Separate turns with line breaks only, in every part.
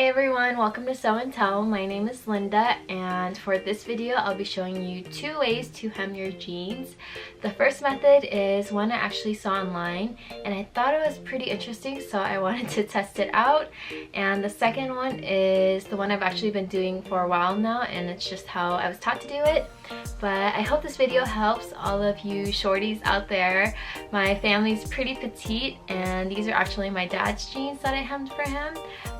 everyone, welcome to Sew and Tell. My name is Linda, and for this video I'll be showing you 2 ways to hem your jeans. The first method is one I actually saw online and I thought it was pretty interesting, so I wanted to test it out. And the second one is the one I've actually been doing for a while now, and it's just how I was taught to do it. But I hope this video helps all of you shorties out there. My family's pretty petite, and these are actually my dad's jeans that I hemmed for him.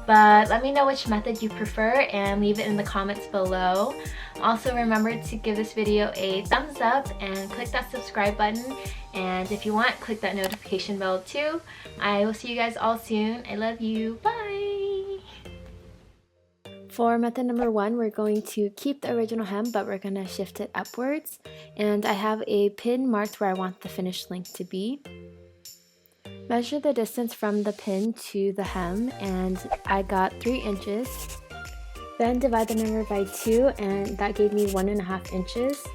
But let me know which method you prefer and leave it in the comments below. Also remember to give this video a thumbs up and click that subscribe button. And if you want, click that notification bell too. I will see you guys all soon. I love you. Bye! For method number 1, we're going to keep the original hem, but we're going to shift it upwards. And I have a pin marked where I want the finished length to be. Measure the distance from the pin to the hem, and I got 3 inches. Then divide the number by 2, and that gave me 1.5 inches.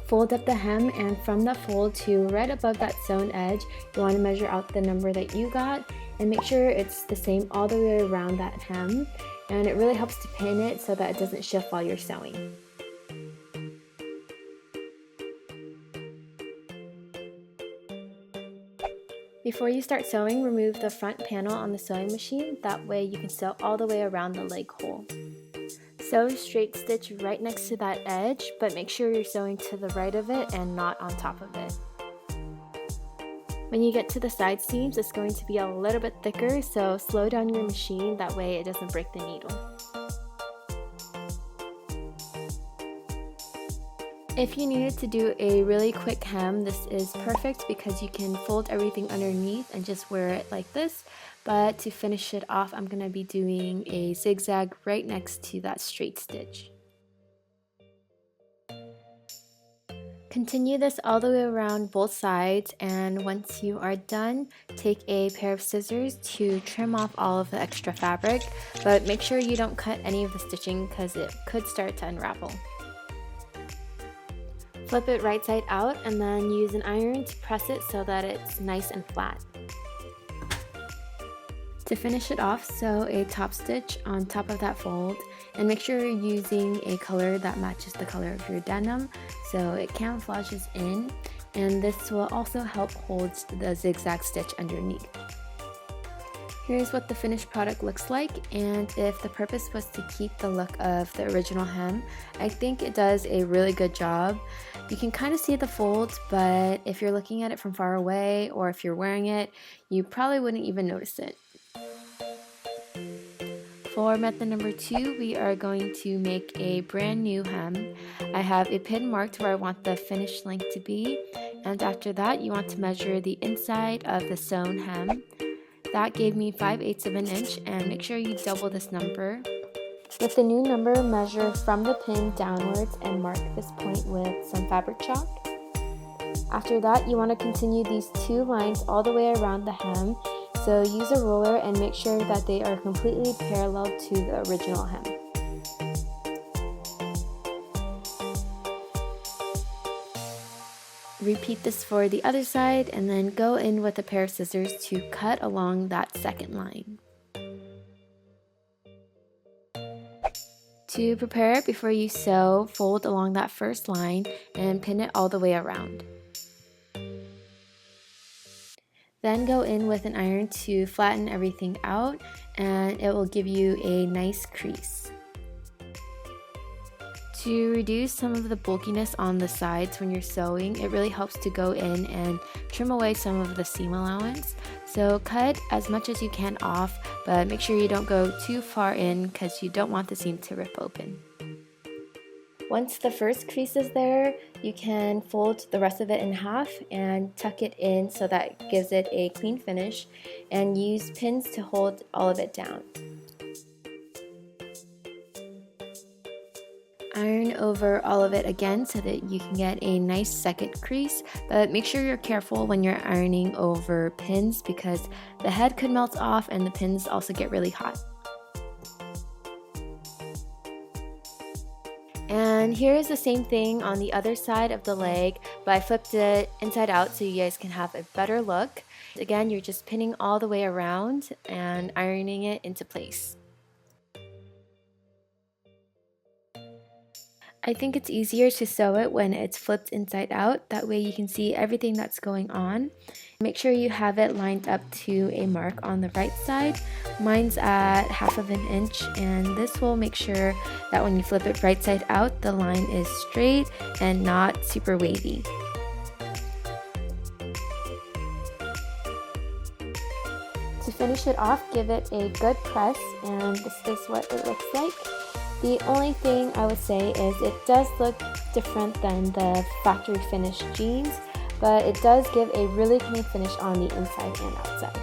Fold up the hem, and from the fold to right above that sewn edge, you want to measure out the number that you got and make sure it's the same all the way around that hem. And it really helps to pin it so that it doesn't shift while you're sewing. Before you start sewing, remove the front panel on the sewing machine. That way you can sew all the way around the leg hole. Sew straight stitch right next to that edge, but make sure you're sewing to the right of it and not on top of it. When you get to the side seams, it's going to be a little bit thicker, so slow down your machine, that way it doesn't break the needle. If you needed to do a really quick hem, this is perfect because you can fold everything underneath and just wear it like this. But to finish it off, I'm going to be doing a zigzag right next to that straight stitch. Continue this all the way around both sides, and once you are done, take a pair of scissors to trim off all of the extra fabric, but make sure you don't cut any of the stitching because it could start to unravel. Flip it right side out and then use an iron to press it so that it's nice and flat. To finish it off, sew a top stitch on top of that fold and make sure you're using a color that matches the color of your denim so it camouflages in, and this will also help hold the zigzag stitch underneath. Here's what the finished product looks like, and if the purpose was to keep the look of the original hem, I think it does a really good job. You can kind of see the folds, but if you're looking at it from far away or if you're wearing it, you probably wouldn't even notice it. For method number 2, we are going to make a brand new hem. I have a pin marked where I want the finished length to be, and after that you want to measure the inside of the sewn hem. That gave me 5/8 of an inch, and make sure you double this number. With the new number, measure from the pin downwards and mark this point with some fabric chalk. After that, you want to continue these 2 lines all the way around the hem, so use a ruler and make sure that they are completely parallel to the original hem. Repeat this for the other side and then go in with a pair of scissors to cut along that second line. To prepare it before you sew, fold along that first line and pin it all the way around. Then go in with an iron to flatten everything out, and it will give you a nice crease. To reduce some of the bulkiness on the sides when you're sewing, it really helps to go in and trim away some of the seam allowance. So cut as much as you can off, but make sure you don't go too far in because you don't want the seam to rip open. Once the first crease is there, you can fold the rest of it in half and tuck it in so that it gives it a clean finish, and use pins to hold all of it down. Iron over all of it again so that you can get a nice second crease, but make sure you're careful when you're ironing over pins because the head could melt off and the pins also get really hot. And here is the same thing on the other side of the leg, but I flipped it inside out so you guys can have a better look. Again, you're just pinning all the way around and ironing it into place. I think it's easier to sew it when it's flipped inside out. That way you can see everything that's going on. Make sure you have it lined up to a mark on the right side. Mine's at 1/2 inch, and this will make sure that when you flip it right side out, the line is straight and not super wavy. To finish it off, give it a good press, and this is what it looks like. The only thing I would say is it does look different than the factory finished jeans, but it does give a really clean finish on the inside and outside.